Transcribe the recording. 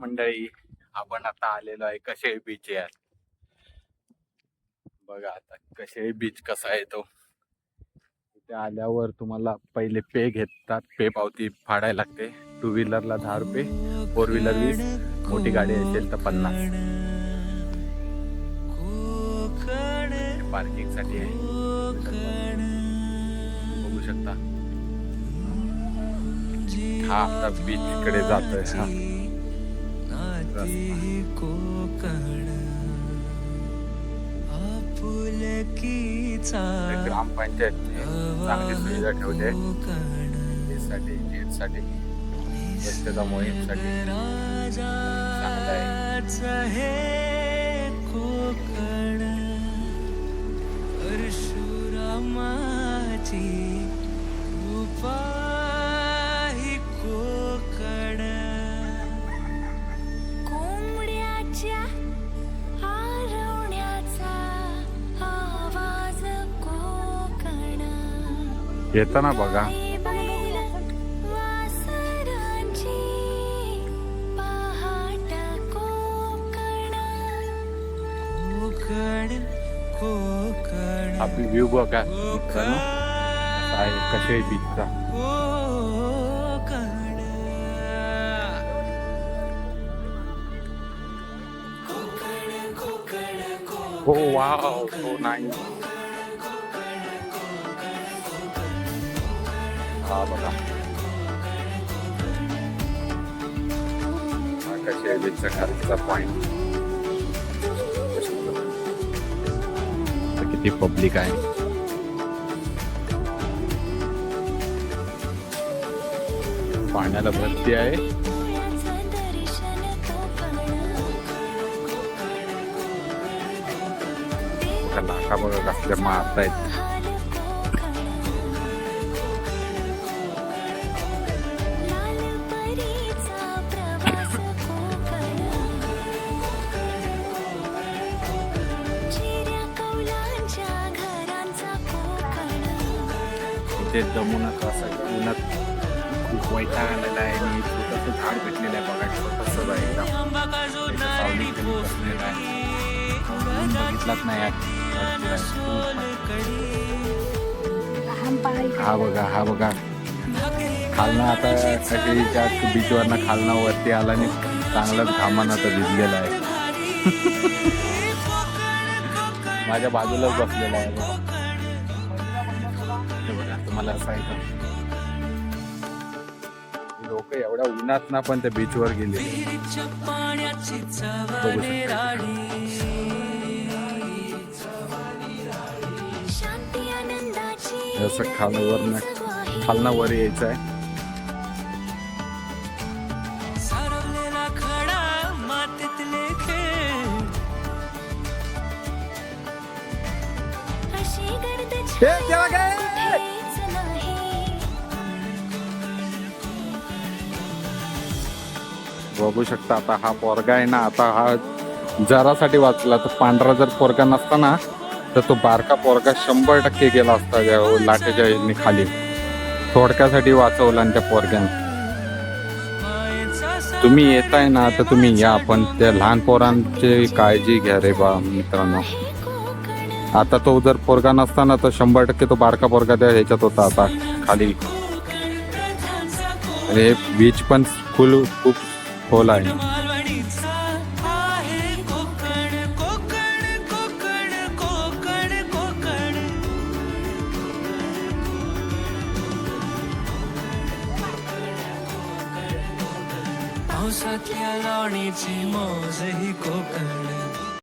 मंडळी, आपण आता आलेलो आहे कशेळी बीच यार. बघा आता कशेळी बीच कसा आहे तो. इथे आल्यावर तुम्हाला पहिले पे घेतात, पे पावती फाडायला लागते. 2 व्हीलरला 10 रुपये, 4 व्हीलर 20, मोठी गाडी असेल तर 50. पार्किंग साठी आहे, बघू शकता. हा आता बीच कडे जातोय. ग्रामपंचायतने चांगली सुविधा ठेवली आहे साठी, स्वच्छता मोहीमसाठी चांगलं आहे. येताना बघा आपली व्ह्यू बघा मित्रांनो, आहे कशेळी बीचचा. हो वाव, सो नाईस. हा बघा कशेळी बीचचा खालचा पॉइंट. किती पब्लिक आहे. पाण्याला भरती आहे. लाटा बघा कसल्या मारतायत. ते जमुनात असं उन्हात खूप वैताग आलेला आहे आणि छोटंसं झाड भेटलेलं आहे बघा. छोटंसं एकदम सावली बसलेलं आहे. बघितलाच नाही यार. हा बघा खालना आता कशेळीच्या बीचवरनं खालना वरती आला आणि चांगलाच घामानं आता भिजलेला आहे. माझ्या बाजूलाच बसलेला आहे तुम्हाला असं ऐकत. लोक एवढ्या उन्हात ना पण त्या बीच वर गेले. जसं खालना वर यायचं आहे. बघू शकता आता हा पोरगा आहे ना, आता हा जरासाठी वाचला. तर पांढरा जर पोरगा नसता ना तर तो बारका पोरगा 100% गेला असता लाटेच्या खाली. थोडक्यासाठी वाचवला आणि त्या पोरग्याने. तुम्ही येताय ना तर तुम्ही या, पण त्या लहान पोरांची काळजी घ्या रे बा मित्रांनो. आता तो जर पोरगा नसताना तर 100% तो बारका पोरगा त्या ह्याच्यात होता आता खाली. हे बीच पण खूप खोल आहे. पावसातल्या लावणीची मौज ही कोकण.